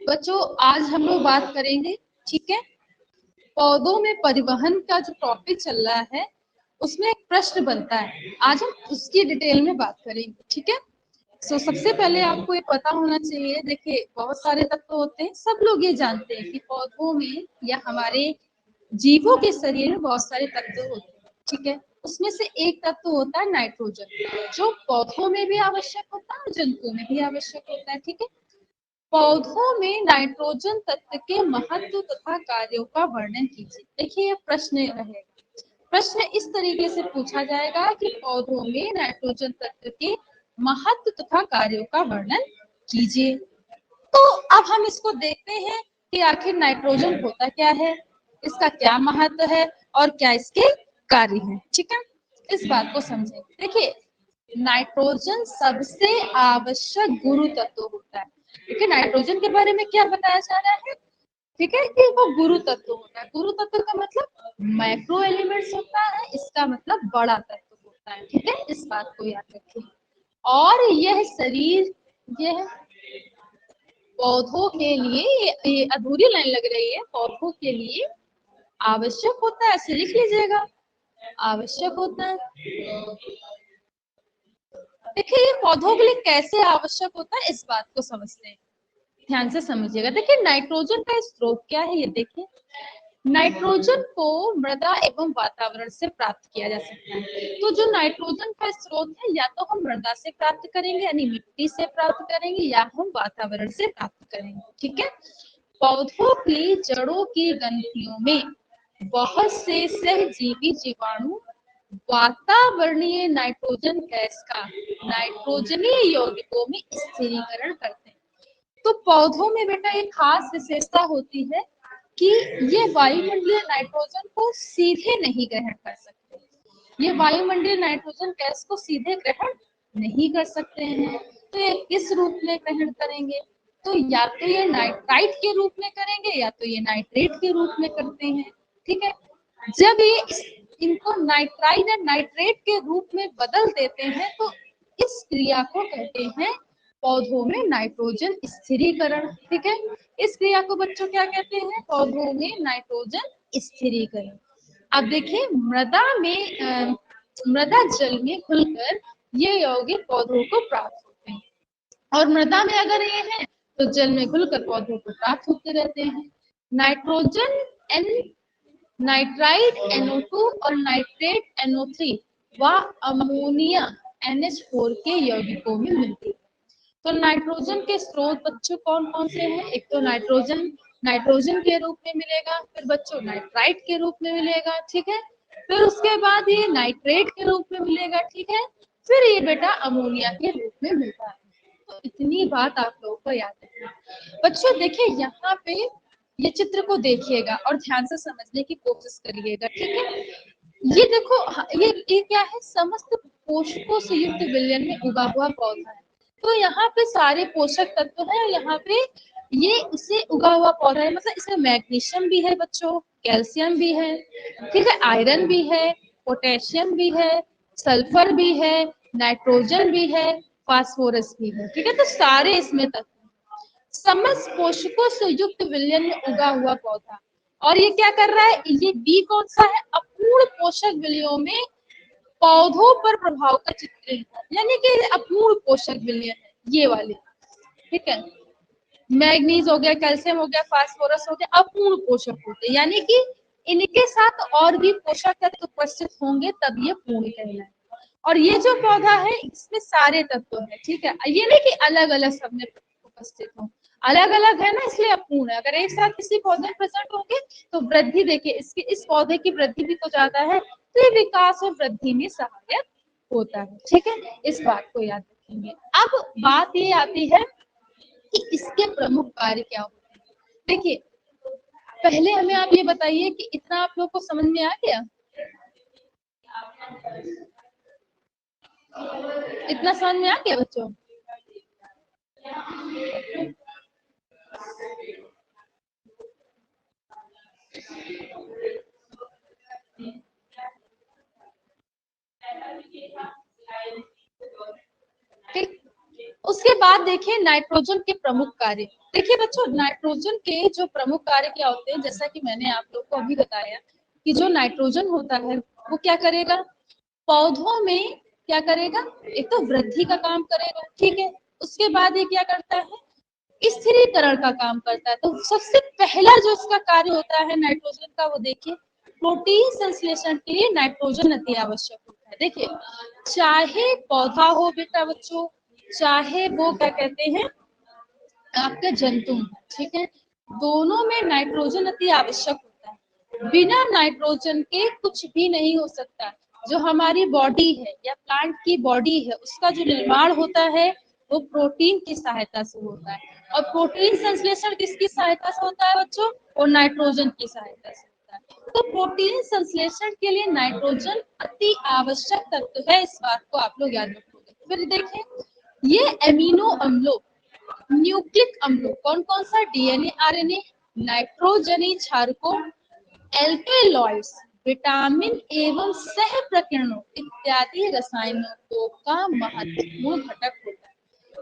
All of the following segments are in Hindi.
बच्चों आज हम लोग बात करेंगे, ठीक है, पौधों में परिवहन का जो टॉपिक चल रहा है उसमें एक प्रश्न बनता है, आज हम उसकी डिटेल में बात करेंगे, ठीक है। सबसे पहले आपको ये पता होना चाहिए, देखिए बहुत सारे तत्व होते हैं, सब लोग ये जानते हैं कि पौधों में या हमारे जीवों के शरीर में बहुत सारे तत्व होते हैं, ठीक है। उसमें से एक तत्व होता है नाइट्रोजन, जो पौधों में भी आवश्यक होता है और जंतुओं में भी आवश्यक होता है, ठीक है। पौधों में नाइट्रोजन तत्व के महत्व तथा कार्यों का वर्णन कीजिए। देखिए ये प्रश्न रहेगा, प्रश्न इस तरीके से पूछा जाएगा कि पौधों में नाइट्रोजन तत्व के महत्व तथा कार्यों का वर्णन कीजिए। तो अब हम इसको देखते हैं कि आखिर नाइट्रोजन होता क्या है, इसका क्या महत्व है और क्या इसके कार्य हैं, ठीक है। इस बात को समझें। देखिए नाइट्रोजन सबसे आवश्यक गुरु तत्व होता है। देखिए नाइट्रोजन के बारे में क्या बताया जा रहा है, ठीक है, कि वो गुरु तत्व होता है। गुरु तत्व का मतलब माइक्रो एलिमेंट्स होता है, इसका मतलब बड़ा तत्व होता है, ठीक है। इस बात को याद रखिए। और यह शरीर, यह पौधों के लिए, ये अधूरी लाइन लग रही है, पौधों के लिए आवश्यक होता है, ऐसे लिख लीजिएगा, आवश्यक होता है। देखिए ये पौधों के लिए कैसे आवश्यक होता है, इस बात को समझते हैं, ध्यान से समझिएगा। देखिए नाइट्रोजन का स्रोत क्या है, ये देखिए। नाइट्रोजन को मृदा एवं वातावरण से प्राप्त किया जा सकता है। तो जो नाइट्रोजन का स्रोत है, या तो हम मृदा से प्राप्त करेंगे यानी मिट्टी से प्राप्त करेंगे, या हम वातावरण से प्राप्त करेंगे, ठीक है। पौधों की जड़ों की ग्रंथियों में बहुत से सहजीवी जीवाणु वातावरणीय नाइट्रोजन गैस का नाइट्रोजनीय यौगिकों में स्थिरीकरण करते हैं। तो पौधों में बेटा एक खास विशेषता होती है कि ये वायुमंडलीय नाइट्रोजन को सीधे नहीं ग्रहण कर सकते। ये वायुमंडलीय नाइट्रोजन गैस को सीधे ग्रहण नहीं कर सकते हैं। तो ये किस रूप में ग्रहण करेंगे, तो या तो ये नाइट्राइट के रूप में करेंगे या तो ये नाइट्रेट के रूप में करते हैं, ठीक है। जब ये इनको नाइट्राइट या नाइट्रेट के रूप में बदल देते हैं तो इस क्रिया को कहते हैं पौधों में नाइट्रोजन स्थिरीकरण, ठीक है। इस क्रिया को बच्चों क्या कहते हैं, पौधों में नाइट्रोजन स्थिरीकरण। अब देखिए मृदा जल में घुलकर ये यौगिक पौधों को प्राप्त होते हैं, और मृदा में अगर ये है तो जल में घुलकर पौधों को प्राप्त होते रहते हैं। नाइट्रोजन एन नाइट्राइट NO2 और नाइट्रेट NO3 व अमोनिया NH4 के यौगिकों में मिलती है। तो नाइट्रोजन के स्रोत बच्चों कौन कौन से हैं, एक तो नाइट्रोजन नाइट्रोजन के रूप में मिलेगा, फिर बच्चों नाइट्राइट के रूप में मिलेगा, ठीक है। फिर उसके बाद ये नाइट्रेट के रूप में मिलेगा, ठीक है। फिर ये बेटा अमोनिया के रूप में मिलता है। तो इतनी बात आप लोगों को याद रखना। बच्चों देखिए यहाँ पे ये चित्र को देखिएगा और ध्यान से समझने की कोशिश करिएगा, ठीक है। ये देखो ये क्या है, समस्त पोषकों से युक्त विलयन में उगा हुआ पौधा है। तो यहाँ पे सारे पोषक तत्व है, यहाँ पे ये इसे उगा हुआ पौधा है, मतलब इसमें मैग्नीशियम भी है बच्चों, कैल्शियम भी है, ठीक है, आयरन भी है, पोटेशियम भी है, सल्फर भी है, नाइट्रोजन भी है, फास्फोरस भी है, ठीक है। तो सारे इसमें तत्व, समस्त पोषकों से युक्त विलयन में उगा हुआ पौधा। और ये क्या कर रहा है, ये बी कौन सा है, अपूर्ण पोषक विलयों में पौधों पर प्रभाव का चित्रण, यानी कि अपूर्ण पोषक विलयन है ये वाले, ठीक है। मैग्नीज हो गया, कैल्शियम हो गया, फास्फोरस हो गया, अपूर्ण पोषक होते, यानी कि इनके साथ और भी पोषक तत्व उपस्थित होंगे तब ये पूर्ण कहलाए। और ये जो पौधा है इसमें सारे तत्व है, ठीक है। ये नहीं कि अलग अलग सब में उपस्थित हो, अलग अलग है ना, इसलिए अपूर्ण है। अगर एक साथ किसी पौधे में प्रेजेंट होंगे तो वृद्धि, देखिए इसकी इस पौधे की वृद्धि भी तो ज्यादा है, तो ये विकास और वृद्धि में सहायक होता है, ठीक है। इस बात को याद रखेंगे। अब बात ये आती है कि इसके प्रमुख कार्य क्या होते हैं। देखिए पहले हमें आप ये बताइए कि इतना आप लोग को समझ में आ गया, इतना समझ में आ गया बच्चों। ठीक, उसके बाद देखिए नाइट्रोजन के प्रमुख कार्य। देखिए बच्चों, नाइट्रोजन के जो प्रमुख कार्य क्या होते हैं, जैसा कि मैंने आप लोग को अभी बताया कि जो नाइट्रोजन होता है वो क्या करेगा, पौधों में क्या करेगा, एक तो वृद्धि का काम करेगा, ठीक है। उसके बाद ये क्या करता है, स्थिरीकरण का काम करता है। तो सबसे पहला जो इसका कार्य होता है नाइट्रोजन का, वो देखिए प्रोटीन संश्लेषण के लिए नाइट्रोजन अति आवश्यक होता है। देखिए चाहे पौधा हो बेटा बच्चों, चाहे वो क्या कहते हैं आपका जंतु, ठीक है, दोनों में नाइट्रोजन अति आवश्यक होता है। बिना नाइट्रोजन के कुछ भी नहीं हो सकता। जो हमारी बॉडी है या प्लांट की बॉडी है, उसका जो निर्माण होता है वो प्रोटीन की सहायता से होता है। और प्रोटीन संश्लेषण किसकी सहायता से होता है बच्चों, वो नाइट्रोजन की सहायता से होता है। तो प्रोटीन संश्लेषण के लिए नाइट्रोजन अति आवश्यक तत्व है, इस बात को आप लोग याद रखोगे। फिर देखें ये एमिनो अम्लों, न्यूक्लिक अम्लों, कौन कौन सा, डीएनए आरएनए, नाइट्रोजनी क्षारकों, एल्केलॉइड्स, विटामिन एवं सह प्रकीर्णों इत्यादि रसायनों का महत्वपूर्ण घटक होता है।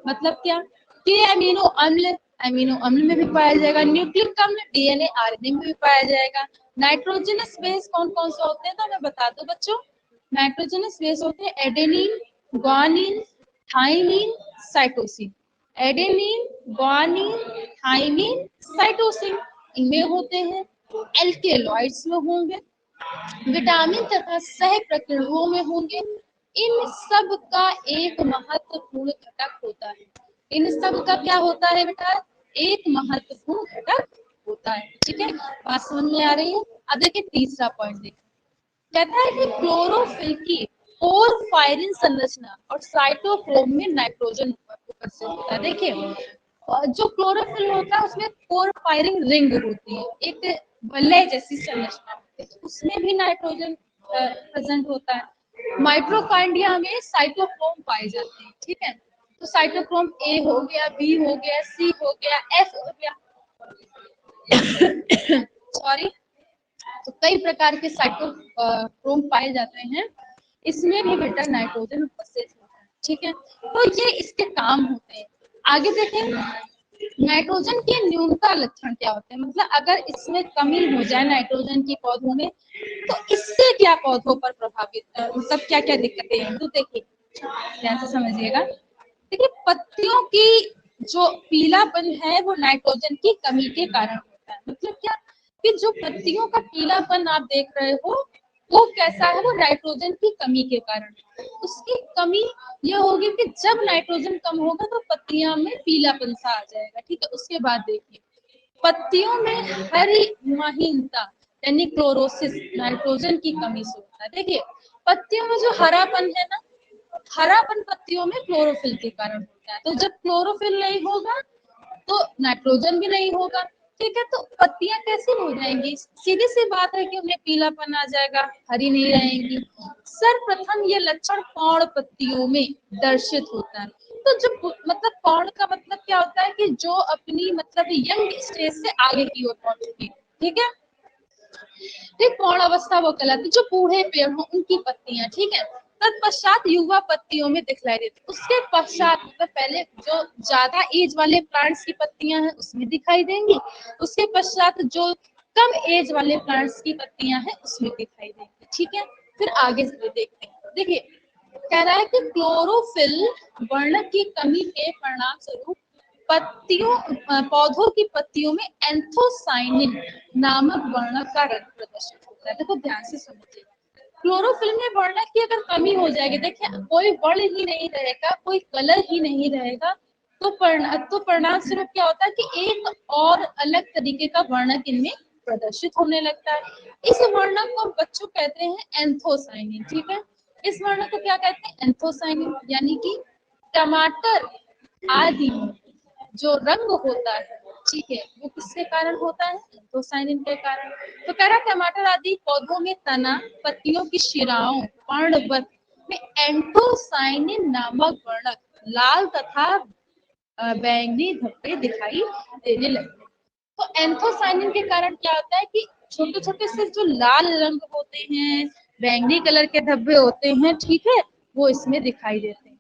मतलब क्या कि एमिनो अम्ल में भी पाया जाएगा, न्यूक्लिक अम्ल डीएनए आरएनए में भी पाया जाएगा। नाइट्रोजनस बेस कौन कौन से होते हैं, तो मैं बता दूं बच्चों, नाइट्रोजनस बेस होते हैं adenine, guanine, thymine, cytosine. Adenine, guanine, thymine, cytosine इनमें होते हैं। एल्केलॉइड्स में होंगे, विटामिन तथा सह प्रकीर्णों में होंगे। इन सब का एक महत्वपूर्ण घटक होता है। इन सब का क्या होता है बेटा, एक महत्वपूर्ण घटक होता है, ठीक है। बात समझ में आ रही है। अब देखिए तीसरा पॉइंट देखिए, कहता है कि क्लोरोफिल की कोर फायरिंग संरचना और साइटोक्रोम में नाइट्रोजन उपस्थित होता है। देखिए जो क्लोरोफिल होता है उसमें कोर फायरिंग रिंग होती है, एक वलय जैसी संरचना होती है, उसमें भी नाइट्रोजन प्रेजेंट होता है। माइटोकॉन्ड्रिया में साइटोक्रोम पाए जाते हैं, ठीक है। तो साइटोक्रोम ए हो गया, बी हो गया, सी हो गया, एफ हो गया, सॉरी, तो कई प्रकार के साइटोक्रोम पाए जाते हैं, इसमें भी बेटा नाइट्रोजन उपस्थित होता है, ठीक है। तो ये इसके काम होते हैं। आगे देखें नाइट्रोजन के न्यूनता लक्षण क्या होते हैं, मतलब अगर इसमें कमी हो जाए नाइट्रोजन की पौधों में तो इससे क्या पौधों पर प्रभावित मतलब क्या क्या दिक्कतें हैं। तो देखिए ध्यान से समझिएगा। देखिए पत्तियों की जो पीलापन है वो नाइट्रोजन की कमी के कारण होता है। मतलब क्या कि जो पत्तियों का पीलापन आप देख रहे हो वो कैसा है, वो नाइट्रोजन की कमी के कारण। उसकी कमी ये होगी कि जब नाइट्रोजन कम होगा तो पत्तियां में पीलापन सा आ जाएगा, ठीक है। उसके बाद देखिए पत्तियों में हरिमहीनता यानी क्लोरोसिस नाइट्रोजन की कमी से होता है। देखिए पत्तियों में जो हरापन है ना, हरापन पत्तियों में क्लोरोफिल के कारण होता है। तो जब क्लोरोफिल नहीं होगा तो नाइट्रोजन भी नहीं होगा, ठीक है। तो पत्तियां कैसी हो जाएंगी, सीधी सी बात है कि उन्हें पीलापन आ जाएगा, हरी नहीं रहेंगी। सर्वप्रथम ये लक्षण कौड़ पत्तियों में दर्शित होता है। तो जो मतलब कौड़ का मतलब क्या होता है कि जो अपनी मतलब यंग स्टेज से आगे की ओर पहुंच चुकी, ठीक है। ठीक कौड़ अवस्था वो कहलाती, जो बूढ़े पेड़ हो उनकी पत्तियां, ठीक है। तत्पश्चात युवा पत्तियों में दिखलाई देती, उसके पश्चात मतलब पहले जो ज्यादा एज वाले प्लांट्स की पत्तियां हैं उसमें दिखाई देंगी, उसके पश्चात जो कम एज वाले प्लांट्स की पत्तियां हैं उसमें दिखाई देंगी, ठीक है। फिर आगे से देखते हैं। देखिए कह रहा है कि क्लोरोफिल वर्णक की कमी के परिणाम स्वरूप पत्तियों पौधों की पत्तियों में एंथोसाइनिन नामक वर्णक का रंग प्रदर्शित होता है। देखो ध्यान से समझिए, क्लोरोफिल में वर्णक की अगर कमी हो जाएगी, देखिए कोई वर्ण ही नहीं रहेगा, कोई कलर ही नहीं रहेगा, तो परिणाम स्वरूप क्या होता है कि एक और अलग तरीके का वर्णक इनमें प्रदर्शित होने लगता है। इस वर्णक को बच्चों कहते हैं एंथोसाइनिन, ठीक है। इस वर्णक को क्या कहते हैं, एंथोसाइनिन। यानी कि टमाटर आदि जो रंग होता है, ठीक है, वो किसके कारण होता है, एंथोसाइनिन के कारण। तो कह रहा टमाटर आदि पौधों में तना, पत्तियों की शिराओं, पर्णवत में एंथोसाइनिन नामक वर्णक लाल तथा बैंगनी धब्बे दिखाई देने लगते। तो एंथोसाइनिन के कारण क्या होता है कि छोटे छोटे से जो लाल रंग होते हैं, बैंगनी कलर के धब्बे होते हैं, ठीक है, वो इसमें दिखाई देते हैं।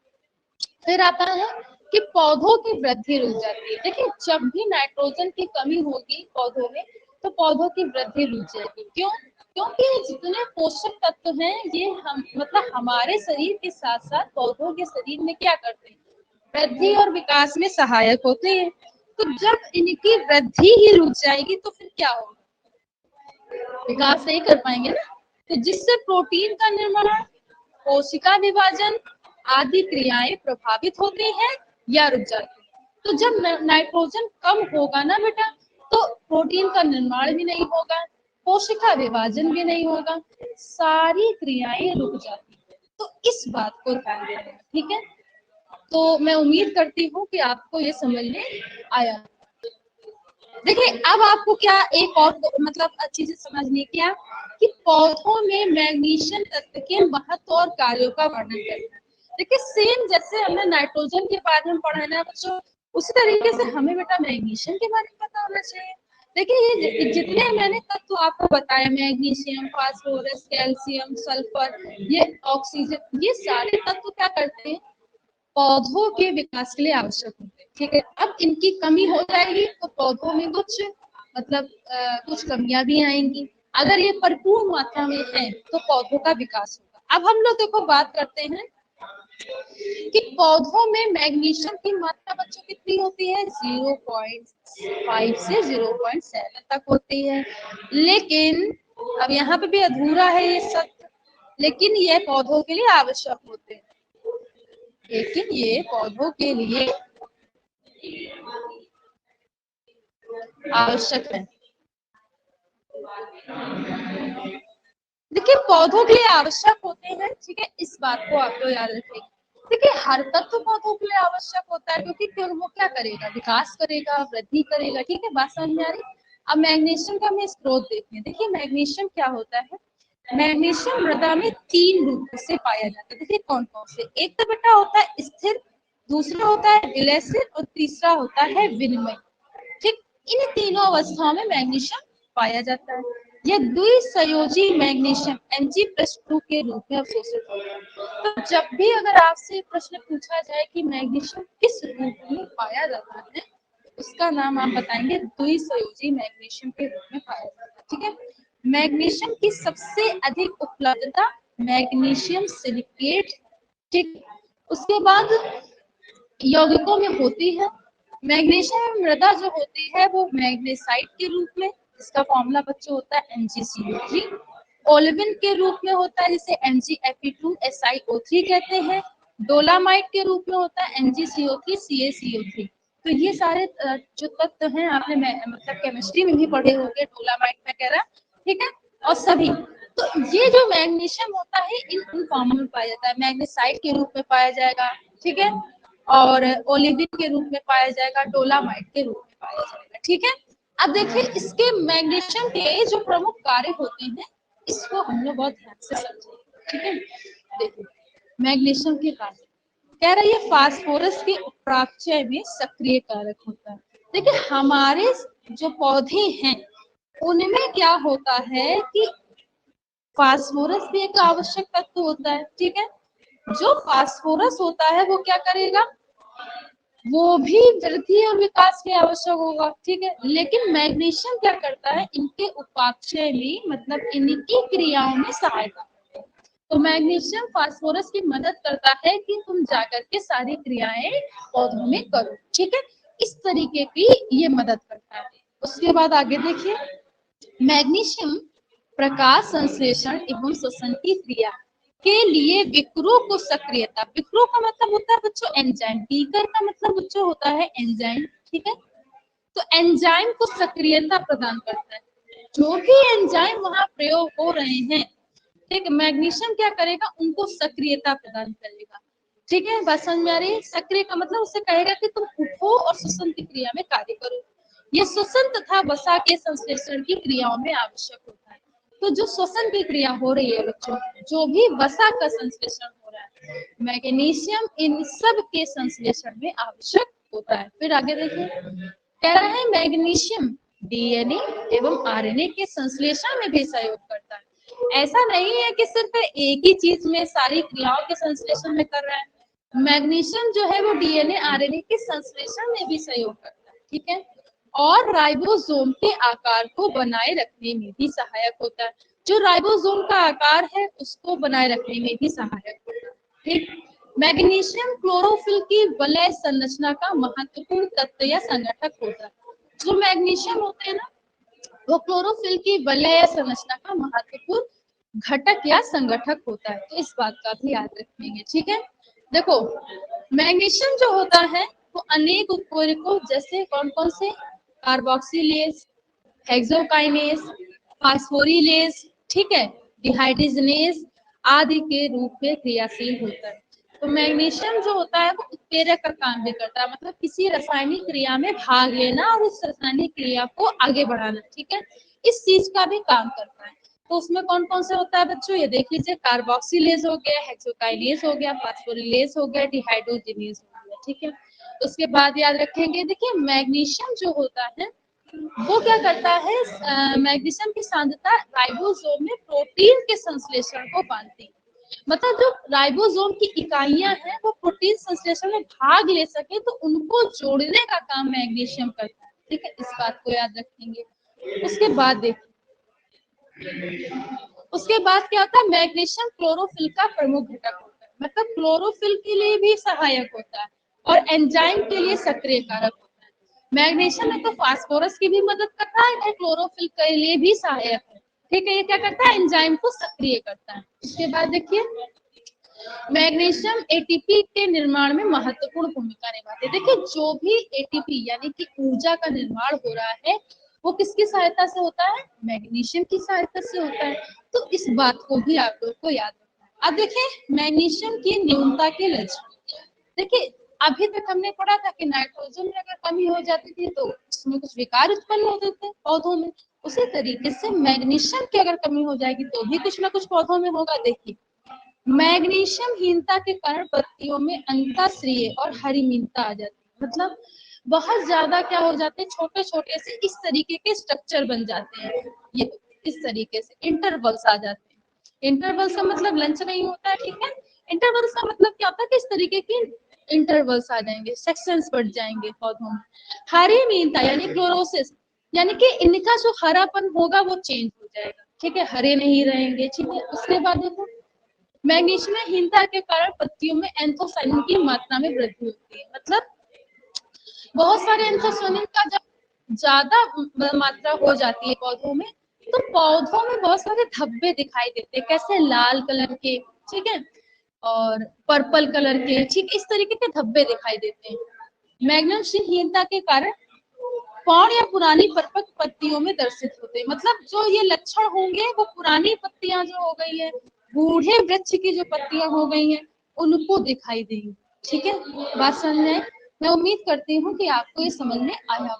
फिर आता है कि पौधों की वृद्धि रुक जाती है। देखिए जब भी नाइट्रोजन की कमी होगी पौधों में तो पौधों की वृद्धि रुक जाएगी। क्यों? क्योंकि जितने पोषक तत्व हैं ये हम मतलब हमारे शरीर के साथ साथ पौधों के शरीर में क्या करते हैं, वृद्धि और विकास में सहायक होते हैं। तो जब इनकी वृद्धि ही रुक जाएगी तो फिर क्या होगा, विकास नहीं कर पाएंगे ना। तो जिससे प्रोटीन का निर्माण, कोशिका विभाजन आदि क्रियाएं प्रभावित होती हैं या रुक जाती हैं। तो जब नाइट्रोजन कम होगा ना बेटा तो प्रोटीन का निर्माण भी नहीं होगा, कोशिका विभाजन भी नहीं होगा, सारी क्रियाएं रुक जाती हैं। तो इस बात को ध्यान देना, ठीक है। तो मैं उम्मीद करती हूँ कि आपको ये समझ में आया। देखिए अब आपको क्या एक और मतलब चीजें समझनी क्या कि पौधों में मैग्नीशियम तत्व के महत्व और कार्यों का वर्णन करना है। देखिए सेम जैसे हमने नाइट्रोजन के बारे में पढ़ा ना बच्चों, उसी तरीके से हमें बेटा मैग्नीशियम के बारे में पता होना चाहिए। देखिए ये जितने मैंने तत्व आपको बताया, मैग्नीशियम, फास्फोरस, कैल्शियम, सल्फर, ये ऑक्सीजन, ये सारे तत्व क्या करते हैं, पौधों के विकास के लिए आवश्यक होते हैं। ठीक है, अब इनकी कमी हो जाएगी तो पौधों में कुछ मतलब कुछ कमियां भी आएंगी। अगर ये भरपूर मात्रा में है तो पौधों का विकास होगा। अब हम लोग देखो बात करते हैं कि पौधों में मैग्नीशियम की मात्रा बच्चों कितनी होती है, 0.5 से 0.7 तक होती है। लेकिन अब यहाँ पे भी अधूरा है ये सत्य, लेकिन ये पौधों के लिए आवश्यक होते हैं, लेकिन ये पौधों के लिए आवश्यक है। देखिए पौधों के लिए आवश्यक होते हैं, ठीक है, इस बात को आप लोग याद रखेंगे। देखिए हर तत्व पौधों के लिए आवश्यक होता है क्योंकि फिर वो क्या करेगा, विकास करेगा, वृद्धि करेगा। ठीक है, बात समझ में आ रही। अब मैग्नीशियम का हमें स्रोत देखते हैं। देखिए मैग्नीशियम क्या होता है, मैग्नीशियम मृदा में 3 रूपों से पाया जाता है। देखिए कौन कौन से, एक तो बेटा होता है स्थिर, दूसरा होता है विलयशील और तीसरा होता है विनिमय। ठीक, इन तीनों अवस्थाओं में मैग्नीशियम पाया जाता है। यह द्विसंयोजी मैग्नीशियम Mg+2 के रूप में अवशोषित होता है। तो जब भी अगर आपसे प्रश्न पूछा जाए कि मैग्नीशियम किस रूप में पाया जाता है, उसका नाम आप बताएंगे द्विसंयोजी मैग्नीशियम के रूप में पाया जाता है। ठीक है, मैग्नीशियम की सबसे अधिक उपलब्धता मैग्नीशियम सिलिकेट, ठीक, उसके बाद यौगिकों में होती है। मैग्नीशियम मृदा जो होती है वो मैग्नेसाइट के रूप में, इसका फॉर्मूला बच्चों होता है MgCO3। ओलिविन के रूप में होता है जिसे MgFe2SiO3 कहते हैं। डोलामाइट के रूप में होता है MgCO3CaCO3। तो ये सारे जो तत्व हैं आपने मतलब केमिस्ट्री में भी पढ़े होंगे, डोलामाइट वगैरह, ठीक है। और सभी तो ये जो मैग्नीशियम होता है इन फॉर्म में पाया जाता है, मैग्नेसाइट के रूप में पाया जाएगा, ठीक है, और ओलिविन के रूप में पाया जाएगा, डोलामाइट के रूप में पाया जाएगा। ठीक है, अब देखिए इसके मैग्नीशियम के जो प्रमुख कार्य होते हैं इसको हम लोग बहुत ध्यान से समझेंगे। ठीक है, देखिए मैग्नीशियम के कार्य कह रही है, फास्फोरस के अपरापचय में सक्रिय कारक होता है। देखिए हमारे जो पौधे हैं उनमें क्या होता है कि फास्फोरस भी एक आवश्यक तत्व होता है। ठीक है, जो फास्फोरस होता है वो क्या करेगा, वो भी वृद्धि और विकास के आवश्यक होगा। ठीक है, लेकिन मैग्नीशियम क्या करता है, इनके उपापचय में मतलब इनकी क्रियाओं में सहायता करता है। तो मैग्नीशियम फास्फोरस की मदद करता है कि तुम जाकर के सारी क्रियाएं पौधों में करो। ठीक है, इस तरीके की ये मदद करता है। उसके बाद आगे देखिए, मैग्नीशियम प्रकाश संश्लेषण एवं श्वसन की क्रिया के लिए विक्रो को सक्रियता, विक्रो का मतलब होता है बच्चों एंजाइम, बीकर का मतलब बच्चों होता है एंजाइम। ठीक है, तो एंजाइम को सक्रियता प्रदान करता है। जो भी एंजाइम वहां प्रयोग हो रहे हैं, ठीक, मैग्नीशियम क्या करेगा, उनको सक्रियता प्रदान करेगा। ठीक है, बात समझ में आ रही है। सक्रिय का मतलब उससे कहेगा कि तुम उठो और श्वसन की क्रिया में कार्य करो। ये श्वसन तथा वसा के संश्लेषण की क्रियाओं में आवश्यक होता है। तो जो श्वसन की क्रिया हो रही है बच्चों, जो भी वसा का संश्लेषण हो रहा है, मैग्नीशियम इन सब के संश्लेषण में आवश्यक होता है। फिर आगे देखिए, कह रहा है मैग्नीशियम डीएनए एवं आरएनए के संश्लेषण में भी सहयोग करता है। ऐसा नहीं है कि सिर्फ एक ही चीज में सारी क्रियाओं के संश्लेषण में कर रहा है, मैग्नीशियम जो है वो डीएनए आरएनए के संश्लेषण में भी सहयोग करता है, ठीक है, और राइबोसोम के आकार को बनाए रखने में भी सहायक होता है। जो राइबोसोम का आकार है उसको बनाए रखने में भी सहायक होता है, ठीक। मैग्नीशियम क्लोरोफिल की वलय संरचना का महत्वपूर्ण तत्व या संगठक होता है। जो मैग्नीशियम होते हैं ना, वो क्लोरोफिल की वलय संरचना का महत्वपूर्ण घटक या संगठक होता है, तो इस बात का भी याद रखेंगे, ठीक है। देखो, मैग्नीशियम जो होता है वो अनेक उत्प्रेरकों जैसे कौन कौन से, कार्बोक्सिलेज, हेक्सोकाइनेज, फास्फोरिलेज, ठीक है, डिहाइड्रोजनेज आदि के रूप में क्रियाशील होता है। तो मैग्नीशियम जो होता है वो उत्प्रेरक का काम भी करता है, मतलब किसी रासायनिक क्रिया में भाग लेना और उस रासायनिक क्रिया को आगे बढ़ाना, ठीक है, इस चीज का भी काम करता है। तो उसमें कौन कौन से होता है बच्चों, ये देख लीजिए, कार्बोक्सिलेज हो गया, हेक्सोकाइनेज हो गया, फास्फोरिलेज हो गया, डिहाइड्रोजनेज हो गया, ठीक है। उसके बाद याद रखेंगे, देखिए मैग्नीशियम जो होता है वो क्या करता है, मैग्नीशियम की सांद्रता राइबोसोम में प्रोटीन के संश्लेषण को बांधती है। मतलब जो राइबोसोम की इकाइयां हैं वो प्रोटीन संश्लेषण में भाग ले सके तो उनको जोड़ने का काम मैग्नीशियम करता है, ठीक है, इस बात को याद रखेंगे। उसके बाद देखिए, उसके बाद क्या होता है, मैग्नीशियम क्लोरोफिल का प्रमुख घटक होता है, मतलब क्लोरोफिल के लिए भी सहायक होता है और एंजाइम के लिए सक्रिय कारक होता है। मैग्नीशियम में तो फास्फोरस की भी मदद करता है, क्लोरोफिल के लिए भी सहायक है, ठीक है। ये क्या करता है, एंजाइम को सक्रिय करता है। उसके बाद देखिए, मैग्नीशियम एटीपी के निर्माण में महत्वपूर्ण भूमिका निभाते हैं। देखिए, जो भी एटीपी यानी कि ऊर्जा का निर्माण हो रहा है वो किसकी सहायता से होता है, मैग्नीशियम की सहायता से होता है, तो इस बात को भी आप लोग को याद रखना है। अब देखिए मैग्नीशियम की न्यूनता के लक्षण, देखिए अभी तक हमने पढ़ा था कि नाइट्रोजन में अगर कमी हो जाती थी तो उसमें कुछ विकार उत्पन्न होते थे पौधों में, उसी तरीके से मैग्नीशियम की अगर कमी हो जाएगी तो भी कुछ ना कुछ पौधों में होगा। देखिए, मैग्नीशियम हीनता के कारण पत्तियों में अंतःश्रीय और हरिमीनता आ जाती है, मतलब बहुत ज्यादा क्या हो जाते हैं, छोटे छोटे से इस तरीके के स्ट्रक्चर बन जाते हैं, ये इस तरीके से इंटरवल्स आ जाते हैं। इंटरवल्स का मतलब लंच नहीं होता है, ठीक है, इंटरवल्स का मतलब क्या होता है कि इस तरीके की इंटरवल्स आ जाएंगे, सेक्शंस बढ़ जाएंगे पौधों में। हरिमीनता यानी क्लोरोसिस, यानी कि इनका जो हरापन होगा वो चेंज हो जाएगा, ठीक है, हरे नहीं रहेंगे, ठीक है। उसके बाद देखो, मैग्नीशियम हीनता के कारण पत्तियों में एंथोसायनिन की मात्रा में वृद्धि होती है, मतलब बहुत सारे एंथोसायनिन का जब ज्यादा मात्रा हो जाती है पौधों में तो पौधों में बहुत सारे धब्बे दिखाई देते हैं, कैसे लाल कलर के, ठीक है, और पर्पल कलर के, ठीक इस तरीके के धब्बे दिखाई देते हैं। मैग्नीशियम हीनता के कारण कौन या पुरानी परिपक्व पत्तियों में दर्शित होते हैं, मतलब जो ये लक्षण होंगे वो पुरानी पत्तियां जो हो गई है, बूढ़े वृक्ष की जो पत्तियां हो गई हैं उनको दिखाई देंगी, ठीक है। बात समझ में आई? मैं उम्मीद करती हूँ कि आपको ये समझ में आया।